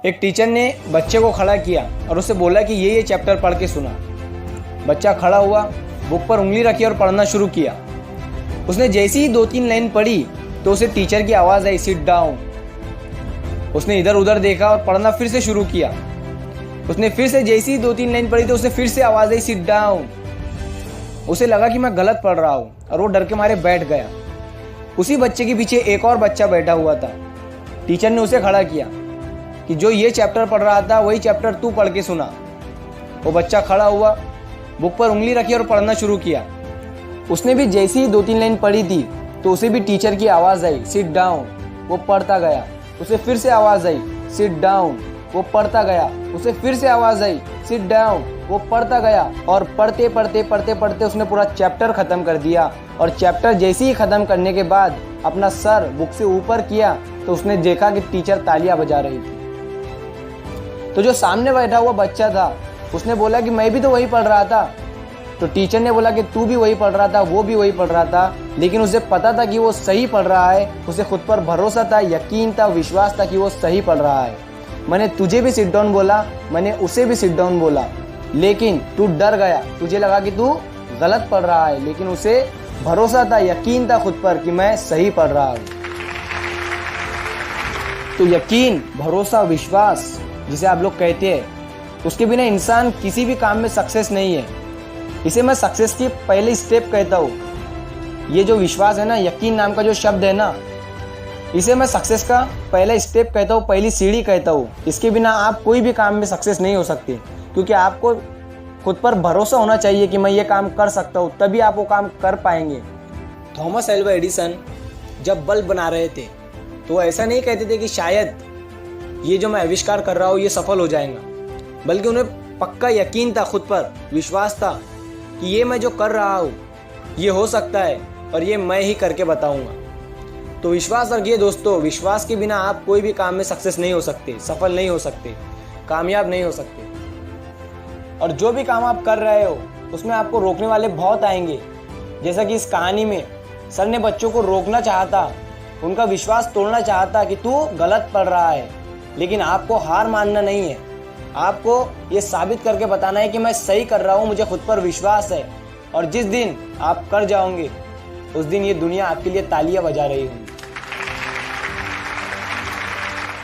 एक टीचर ने बच्चे को खड़ा किया और उसे बोला कि ये चैप्टर पढ़ के सुना। बच्चा खड़ा हुआ, बुक पर उंगली रखी और पढ़ना शुरू किया। उसने जैसे ही 2-3 लाइन पढ़ी तो उसे टीचर की आवाज़ आई, सिट डाउन। उसने इधर उधर देखा और पढ़ना फिर से शुरू किया। उसने फिर से जैसे ही 2-3 लाइन पढ़ी तो उसे फिर से आवाज़ आई, सिट डाउन। उसे लगा कि मैं गलत पढ़ रहा हूँ और वो डर के मारे बैठ गया। उसी बच्चे के पीछे एक और बच्चा बैठा हुआ था। टीचर ने उसे खड़ा किया कि जो ये चैप्टर पढ़ रहा था वही चैप्टर तू पढ़ के सुना। वो बच्चा खड़ा हुआ, बुक पर उंगली रखी और पढ़ना शुरू किया। उसने भी जैसी ही 2-3 लाइन पढ़ी थी तो उसे भी टीचर की आवाज़ आई, सिट डाउन। वो पढ़ता गया। उसे फिर से आवाज़ आई, सिट डाउन। वो पढ़ता गया। उसे फिर से आवाज़ आई, सिट डाउन। वो पढ़ता गया और पढ़ते पढ़ते पढ़ते पढ़ते उसने पूरा चैप्टर ख़त्म कर दिया। और चैप्टर जैसे ही ख़त्म करने के बाद अपना सर बुक से ऊपर किया तो उसने देखा कि टीचर तालियां बजा रही थी। तो जो सामने बैठा हुआ बच्चा था उसने बोला कि मैं भी तो वही पढ़ रहा था। तो टीचर ने बोला कि तू भी वही पढ़ रहा था, वो भी वही पढ़ रहा था, लेकिन उसे पता था कि वो सही पढ़ रहा है। उसे खुद पर भरोसा था, यकीन था, विश्वास था कि वो सही पढ़ रहा है। मैंने तुझे भी सिट डाउन बोला, मैंने उसे भी सिट डाउन बोला, लेकिन तू डर गया। तुझे लगा कि तू गलत पढ़ रहा है, लेकिन उसे भरोसा था, यकीन था खुद पर कि मैं सही पढ़ रहा हूँ। तो यकीन, भरोसा, विश्वास जिसे आप लोग कहते हैं, उसके बिना इंसान किसी भी काम में सक्सेस नहीं है। इसे मैं सक्सेस की पहले स्टेप कहता हूँ। ये जो विश्वास है ना, यकीन नाम का जो शब्द है ना, इसे मैं सक्सेस का पहला स्टेप कहता हूँ, पहली सीढ़ी कहता हूँ। इसके बिना आप कोई भी काम में सक्सेस नहीं हो सकते, क्योंकि आपको खुद पर भरोसा होना चाहिए कि मैं ये काम कर सकता हूँ, तभी आप वो काम कर पाएंगे। थॉमस एल्वा एडिसन जब बल्ब बना रहे थे तो वो ऐसा नहीं कहते थे कि शायद ये जो मैं आविष्कार कर रहा हूँ ये सफल हो जाएगा, बल्कि उन्हें पक्का यकीन था, खुद पर विश्वास था कि ये मैं जो कर रहा हूँ ये हो सकता है और ये मैं ही करके बताऊँगा। तो विश्वास रखिए दोस्तों, विश्वास के बिना आप कोई भी काम में सक्सेस नहीं हो सकते, सफल नहीं हो सकते, कामयाब नहीं हो सकते। और जो भी काम आप कर रहे हो उसमें आपको रोकने वाले बहुत आएंगे। जैसा कि इस कहानी में सर ने बच्चों को रोकना चाहता, उनका विश्वास तोड़ना चाहता कि तू गलत पढ़ रहा है, लेकिन आपको हार मानना नहीं है। आपको ये साबित करके बताना है कि मैं सही कर रहा हूँ, मुझे खुद पर विश्वास है। और जिस दिन आप कर जाओगे उस दिन ये दुनिया आपके लिए तालियां बजा रही होगी।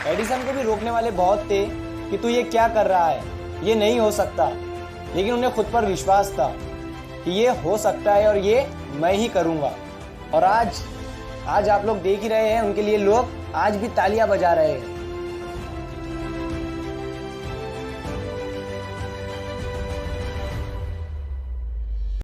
एडिसन को भी रोकने वाले बहुत थे कि तू ये क्या कर रहा है, ये नहीं हो सकता, लेकिन उन्हें खुद पर विश्वास था कि ये हो सकता है और ये मैं ही करूँगा। और आज आप लोग देख ही रहे हैं, उनके लिए लोग आज भी तालियां बजा रहे हैं।